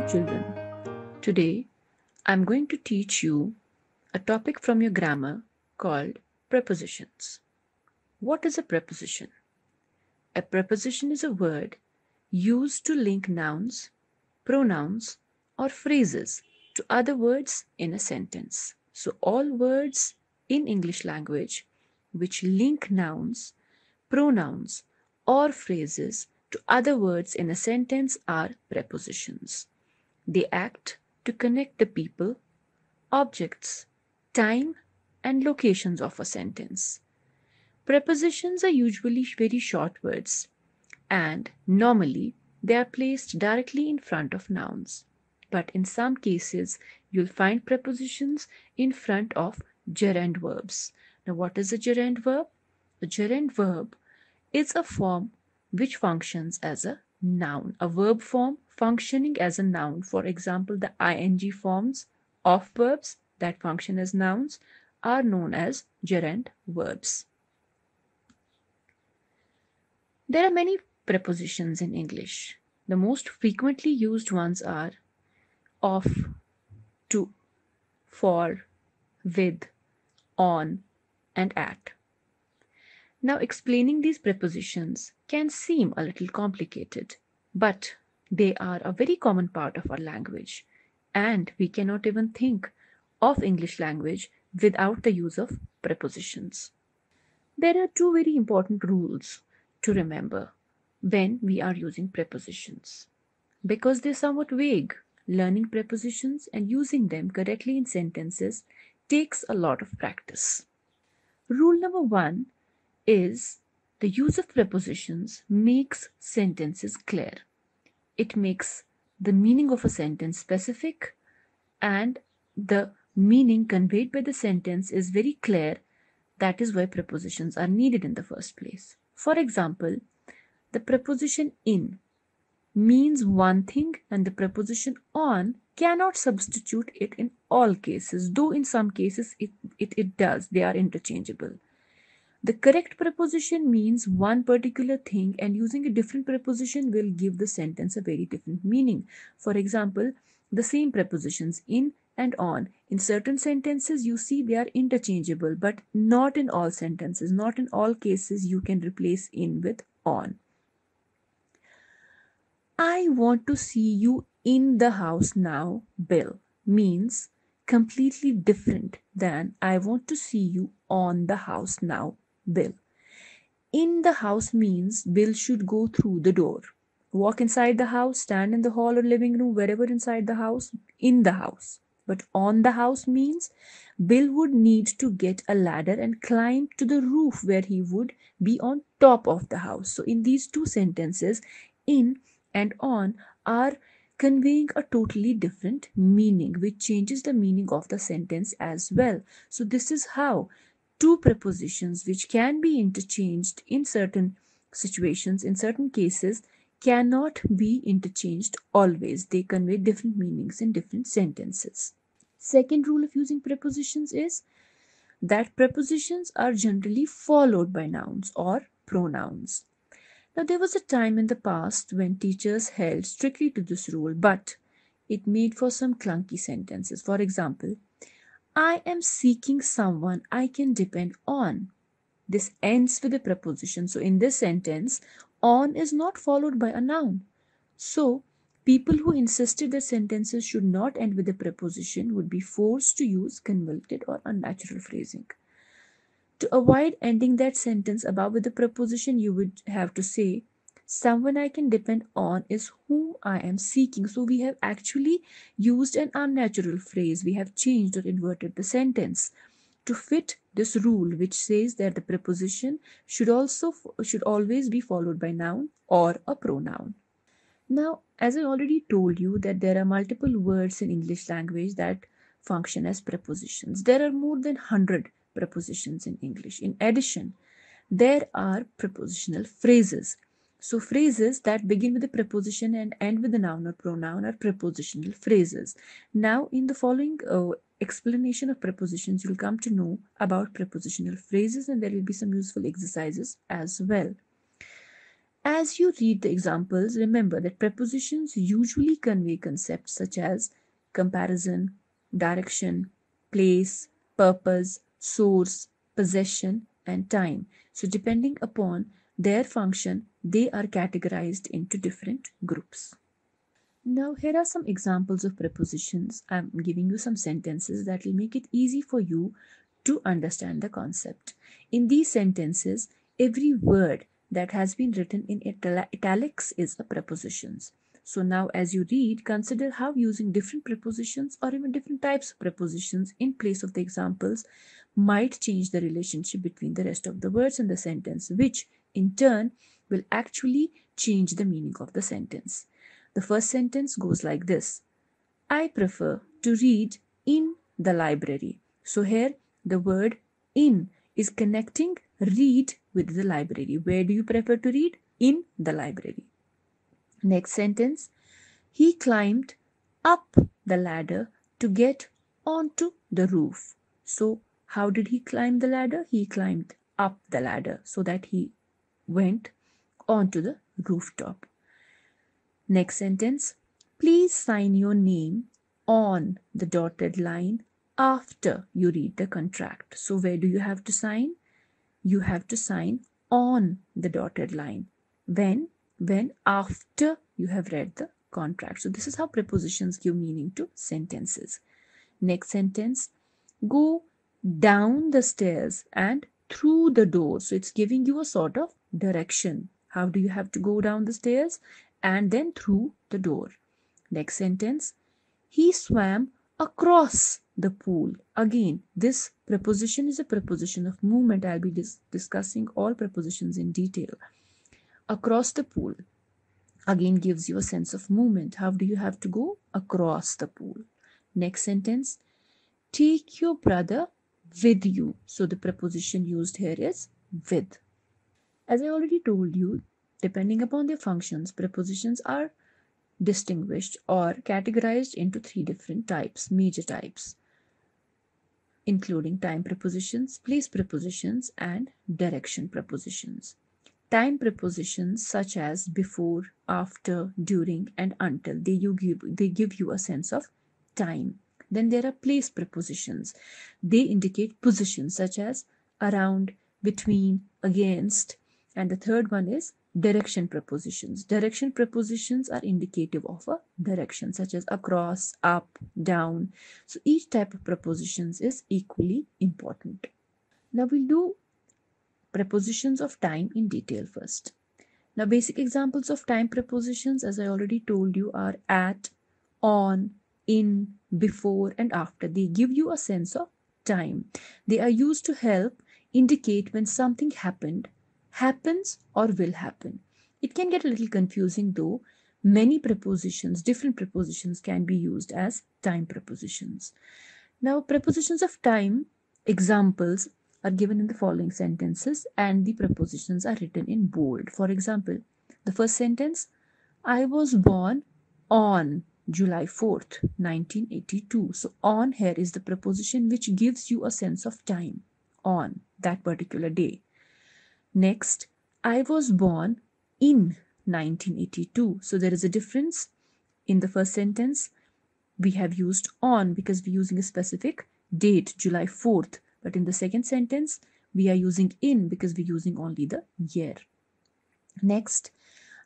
children. Today, I'm going to teach you a topic from your grammar called prepositions. What is a preposition? A preposition is a word used to link nouns, pronouns, or phrases to other words in a sentence. So, all words in English language which link nouns, pronouns, or phrases to other words in a sentence are prepositions. They act to connect the people, objects, time, and locations of a sentence. Prepositions are usually very short words, and normally they are placed directly in front of nouns. But in some cases, you'll find prepositions in front of gerund verbs. Now, what is a gerund verb? A gerund verb is a form which functions as a noun, a verb form functioning as a noun. For example, the ing forms of verbs that function as nouns are known as gerund verbs. There are many prepositions in English. The most frequently used ones are of, to, for, with, on, and at. Now, explaining these prepositions can seem a little complicated, but they are a very common part of our language, and we cannot even think of English language without the use of prepositions. There are two very important rules to remember when we are using prepositions. Because they're somewhat vague, learning prepositions and using them correctly in sentences takes a lot of practice. Rule number one is the use of prepositions makes sentences clear. It makes the meaning of a sentence specific, and the meaning conveyed by the sentence is very clear. That is why prepositions are needed in the first place. For example, the preposition in means one thing, and the preposition on cannot substitute it in all cases, though in some cases it does. They are interchangeable. The correct preposition means one particular thing, and using a different preposition will give the sentence a very different meaning. For example, the same prepositions in and on. In certain sentences, you see they are interchangeable, but not in all sentences. Not in all cases you can replace in with on. I want to see you in the house now, Bill, means completely different than I want to see you on the house now, Bill. In the house means Bill should go through the door, walk inside the house, stand in the hall or living room, wherever inside the house, in the house. But on the house means Bill would need to get a ladder and climb to the roof where he would be on top of the house. So in these two sentences, in and on are conveying a totally different meaning, which changes the meaning of the sentence as well. So this is how two prepositions which can be interchanged in certain situations, in certain cases, cannot be interchanged always. They convey different meanings in different sentences. Second rule of using prepositions is that prepositions are generally followed by nouns or pronouns. Now, there was a time in the past when teachers held strictly to this rule, but it made for some clunky sentences. For example, I am seeking someone I can depend on. This ends with a preposition. So, in this sentence, on is not followed by a noun. So, people who insisted that sentences should not end with a preposition would be forced to use convoluted or unnatural phrasing. To avoid ending that sentence above with a preposition, you would have to say, someone I can depend on is whom I am seeking. So we have actually used an unnatural phrase. We have changed or inverted the sentence to fit this rule, which says that the preposition should always be followed by noun or a pronoun. Now, as I already told you that there are multiple words in English language that function as prepositions. There are more than 100 prepositions in English. In addition, there are prepositional phrases. So phrases that begin with a preposition and end with a noun or pronoun are prepositional phrases. Now, in the following explanation of prepositions, you'll come to know about prepositional phrases, and there will be some useful exercises as well. As you read the examples, remember that prepositions usually convey concepts such as comparison, direction, place, purpose, source, possession, and time. So, depending upon their function, they are categorized into different groups. Now, here are some examples of prepositions. I'm giving you some sentences that will make it easy for you to understand the concept. In these sentences, every word that has been written in italics is a preposition. So now as you read, consider how using different prepositions or even different types of prepositions in place of the examples might change the relationship between the rest of the words in the sentence, which in turn will actually change the meaning of the sentence. The first sentence goes like this: I prefer to read in the library. So here the word in is connecting read with the library. Where do you prefer to read? In the library. Next sentence: he climbed up the ladder to get onto the roof. So how did he climb the ladder? He climbed up the ladder so that he went onto the rooftop. Next sentence: please sign your name on the dotted line after you read the contract. So where do you have to sign? You have to sign on the dotted line. When? When after you have read the contract. So this is how prepositions give meaning to sentences. Next sentence: go down the stairs and through the door. So it's giving you a sort of direction. How do you have to go down the stairs? And then through the door. Next sentence: he swam across the pool. Again, this preposition is a preposition of movement. I'll be discussing all prepositions in detail. Across the pool again gives you a sense of movement. How do you have to go? Across the pool. Next sentence: take your brother with you. So the preposition used here is with. As I already told you, depending upon their functions, prepositions are distinguished or categorized into three different types, major types, including time prepositions, place prepositions, and direction prepositions. Time prepositions such as before, after, during, and until, they give you a sense of time. Then there are place prepositions. They indicate positions such as around, between, against, and the third one is direction prepositions. Direction prepositions are indicative of a direction such as across, up, down. So each type of prepositions is equally important. Now we'll do prepositions of time in detail first. Now basic examples of time prepositions, as I already told you, are at, on, in, before, and after. They give you a sense of time. They are used to help indicate when something happened, happens, or will happen. It can get a little confusing though. Many prepositions, different prepositions can be used as time prepositions. Now prepositions of time examples are given in the following sentences and the prepositions are written in bold. For example, the first sentence: I was born on July 4th, 1982. So on here is the preposition which gives you a sense of time, on that particular day. Next, I was born in 1982. So there is a difference. In the first sentence, we have used on because we're using a specific date, July 4th. But in the second sentence, we are using in because we're using only the year. Next,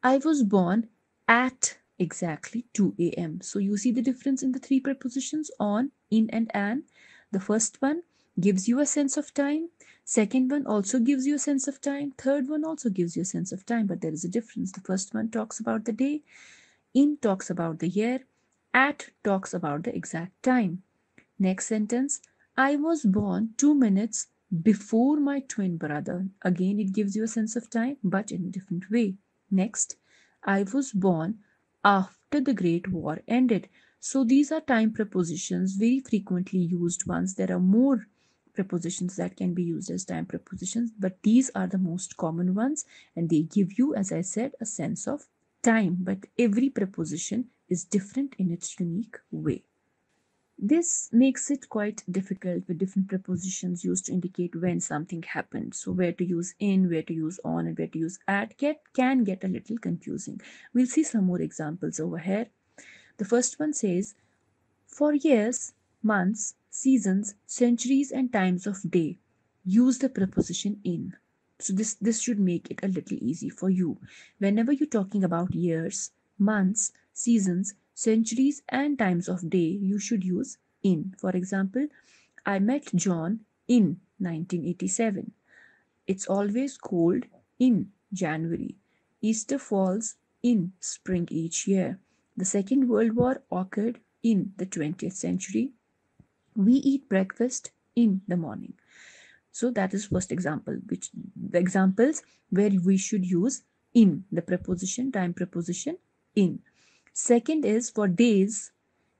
I was born at exactly 2 a.m. So you see the difference in the three prepositions on, in, and an. The first one gives you a sense of time. Second one also gives you a sense of time. Third one also gives you a sense of time, but there is a difference. The first one talks about the day. In talks about the year. At talks about the exact time. Next sentence: I was born 2 minutes before my twin brother. Again, it gives you a sense of time, but in a different way. Next, I was born after the Great War ended. So these are time prepositions, very frequently used ones. There are more prepositions that can be used as time prepositions, but these are the most common ones, and they give you, as I said, a sense of time. But every preposition is different in its unique way. This makes it quite difficult with different prepositions used to indicate when something happened. So where to use in, where to use on, and where to use at can get a little confusing. We'll see some more examples over here. The first one says, for years, months, seasons, centuries, and times of day, use the preposition in. So this should make it a little easy for you. Whenever you're talking about years, months, seasons, centuries, and times of day, you should use in. For example, I met John in 1987. It's always cold in January. Easter falls in spring each year. The Second World War occurred in the 20th century. We eat breakfast in the morning. So that is first example, which the examples where we should use in, the preposition, time preposition in. Second is for days,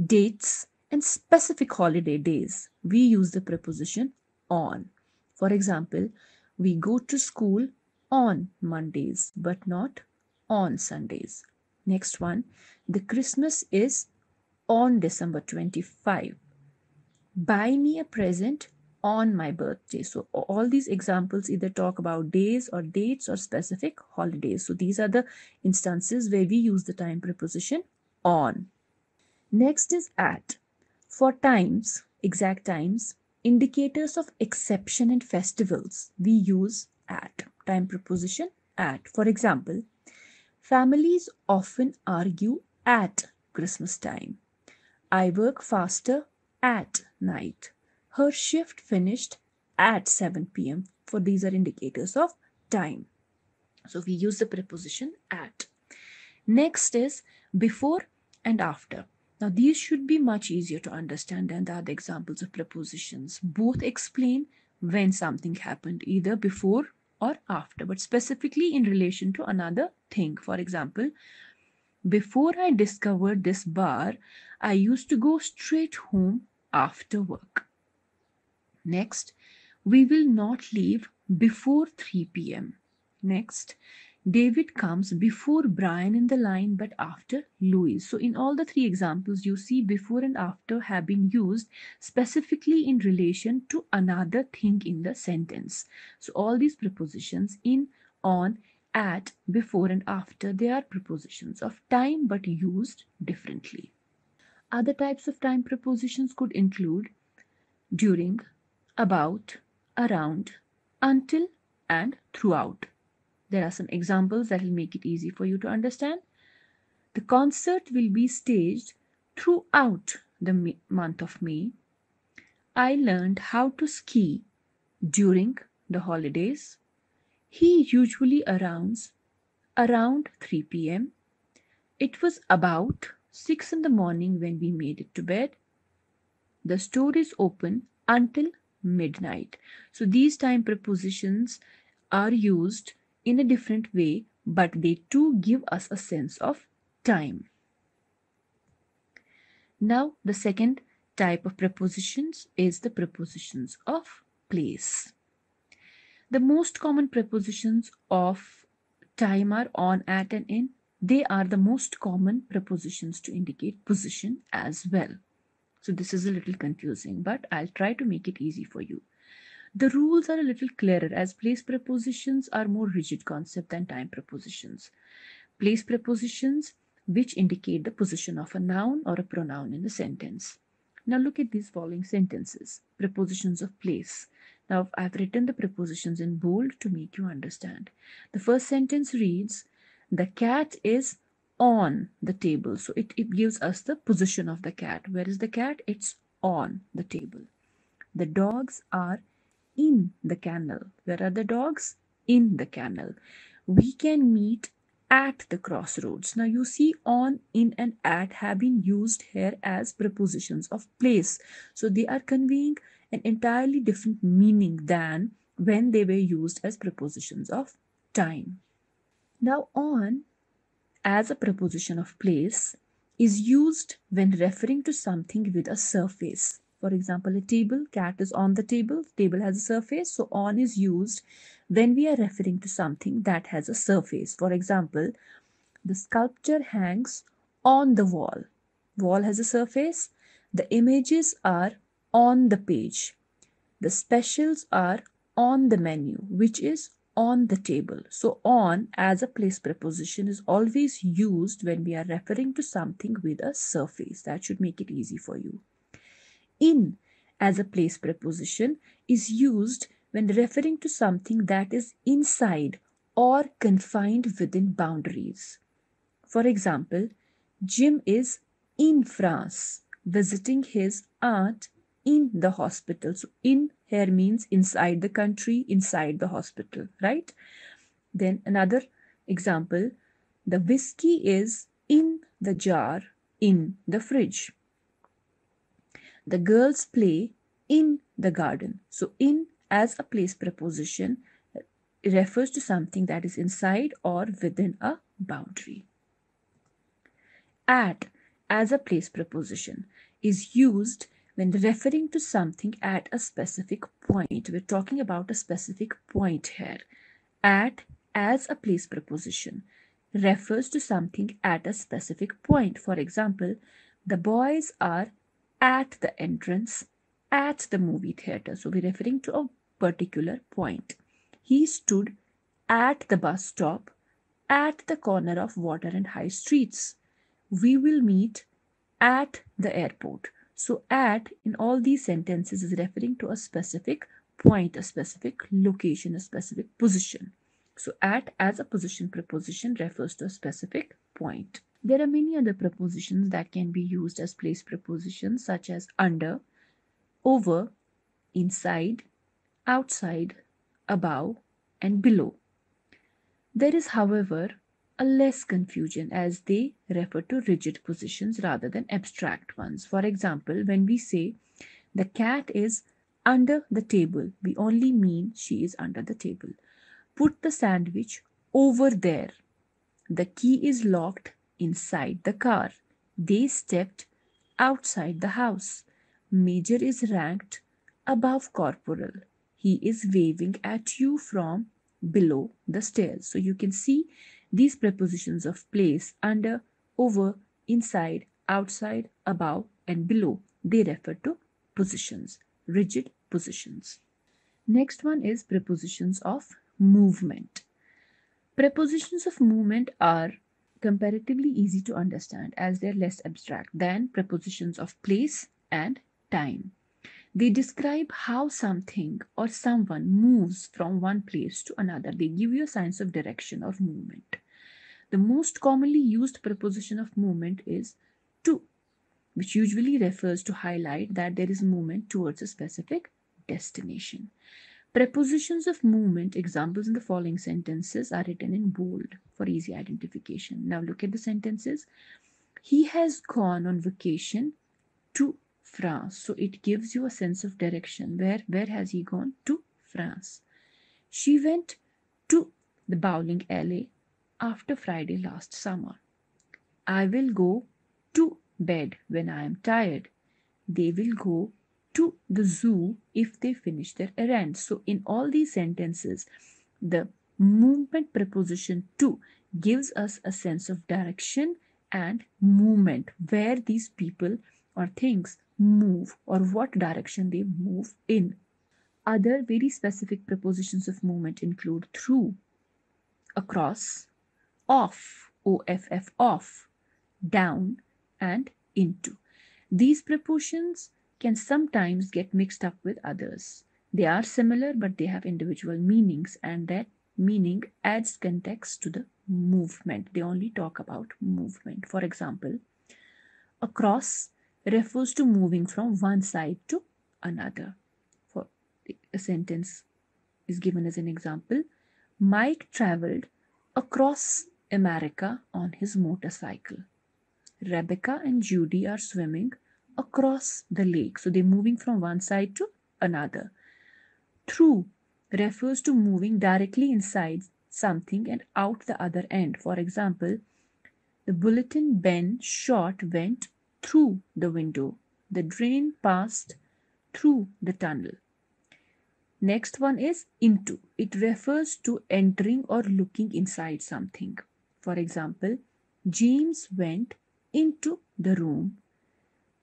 dates, and specific holiday days. We use the preposition on. For example, we go to school on Mondays, but not on Sundays. Next one, the Christmas is on December 25. Buy me a present on my birthday. So all these examples either talk about days or dates or specific holidays. So these are the instances where we use the time preposition on. Next is at. For times, exact times, indicators of exception and festivals, we use at, time preposition at. For example, families often argue at Christmas time. I work faster at night. Her shift finished at 7 p.m. For these are indicators of time. So we use the preposition at. Next is before and after. Now these should be much easier to understand than the other examples of prepositions. Both explain when something happened, either before or after, but specifically in relation to another thing. For example, before I discovered this bar, I used to go straight home after work. Next, we will not leave before 3 p.m. Next, David comes before Brian in the line but after Louis. So in all the three examples, you see before and after have been used specifically in relation to another thing in the sentence. So all these prepositions in, on, at, before and after, they are prepositions of time but used differently. Other types of time prepositions could include during, about, around, until, and throughout. There are some examples that will make it easy for you to understand. The concert will be staged throughout the month of May. I learned how to ski during the holidays. He usually arrives around 3 p.m. It was about 6 in the morning when we made it to bed. The store is open until midnight. So these time prepositions are used in a different way, but they too give us a sense of time. Now, the second type of prepositions is the prepositions of place. The most common prepositions of time are on, at, and in. They are the most common prepositions to indicate position as well. So this is a little confusing, but I'll try to make it easy for you. The rules are a little clearer as place prepositions are more rigid concept than time prepositions. Place prepositions which indicate the position of a noun or a pronoun in the sentence. Now look at these following sentences. Prepositions of place. Now I've written the prepositions in bold to make you understand. The first sentence reads, the cat is on the table. So it gives us the position of the cat. Where is the cat? It's on the table. The dogs are in the kennel. Where are the dogs? In the kennel. We can meet at the crossroads. Now you see on, in, and at have been used here as prepositions of place. So they are conveying an entirely different meaning than when they were used as prepositions of time. Now on, as a preposition of place, is used when referring to something with a surface. For example, a table, cat is on the table has a surface, so on is used when we are referring to something that has a surface. For example, the sculpture hangs on the wall. Wall has a surface, The images are on the page. The specials are on the menu, which is on the table. So on as a place preposition is always used when we are referring to something with a surface. That should make it easy for you. In as a place preposition is used when referring to something that is inside or confined within boundaries. For example, Jim is in France visiting his aunt in the hospital. So, in here means inside the country, inside the hospital, right? Then another example, the whiskey is in the jar in the fridge. The girls play in the garden. So, in as a place preposition refers to something that is inside or within a boundary. At as a place preposition is used when referring to something at a specific point. We're talking about a specific point here. At as a place preposition refers to something at a specific point. For example, the boys are at the entrance at the movie theater. So we're referring to a particular point. He stood at the bus stop at the corner of Water and High Streets. We will meet at the airport. So at in all these sentences is referring to a specific point, a specific location, a specific position. So at as a position preposition refers to a specific point. There are many other prepositions that can be used as place prepositions such as under, over, inside, outside, above, and below. There is, however, a less confusion as they refer to rigid positions rather than abstract ones. For example, when we say the cat is under the table, we only mean she is under the table. Put the sandwich over there. The key is locked inside the car. They stepped outside the house. Major is ranked above corporal. He is waving at you from below the stairs. So you can see these prepositions of place, under, over, inside, outside, above, and below. They refer to positions, rigid positions. Next one is prepositions of movement. Prepositions of movement are comparatively easy to understand as they're less abstract than prepositions of place and time. They describe how something or someone moves from one place to another. They give you a sense of direction or movement. The most commonly used preposition of movement is to, which usually refers to highlight that there is movement towards a specific destination. Prepositions of movement examples in the following sentences are written in bold for easy identification. Now look at the sentences. He has gone on vacation to France. So it gives you a sense of direction. Where has he gone? To France. She went to the bowling alley after Friday last summer. I will go to bed when I am tired. They will go to the zoo if they finish their errands. So in all these sentences, the movement preposition to gives us a sense of direction and movement, where these people or things move or what direction they move in. Other very specific prepositions of movement include through, across, off, off, down, and into. These prepositions can sometimes get mixed up with others. They are similar, but they have individual meanings, and that meaning adds context to the movement. They only talk about movement. For example, across refers to moving from one side to another. For a sentence is given as an example. Mike traveled across America on his motorcycle. Rebecca and Judy are swimming across the lake. So they're moving from one side to another. Through refers to moving directly inside something and out the other end. For example, the bulletin Ben shot went through the window. The train passed through the tunnel. Next one is into. It refers to entering or looking inside something. For example, James went into the room.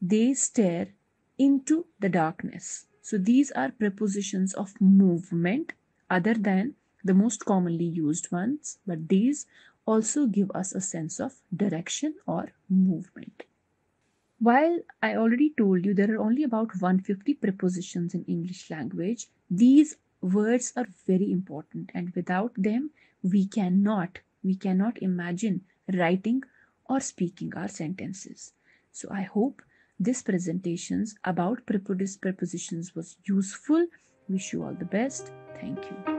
They stare into the darkness. So these are prepositions of movement other than the most commonly used ones, but these also give us a sense of direction or movement. While I already told you there are only about 150 prepositions in English language, these words are very important, and without them we cannot imagine writing or speaking our sentences. So I hope this presentations about prepositions was useful. Wish you all the best. Thank you.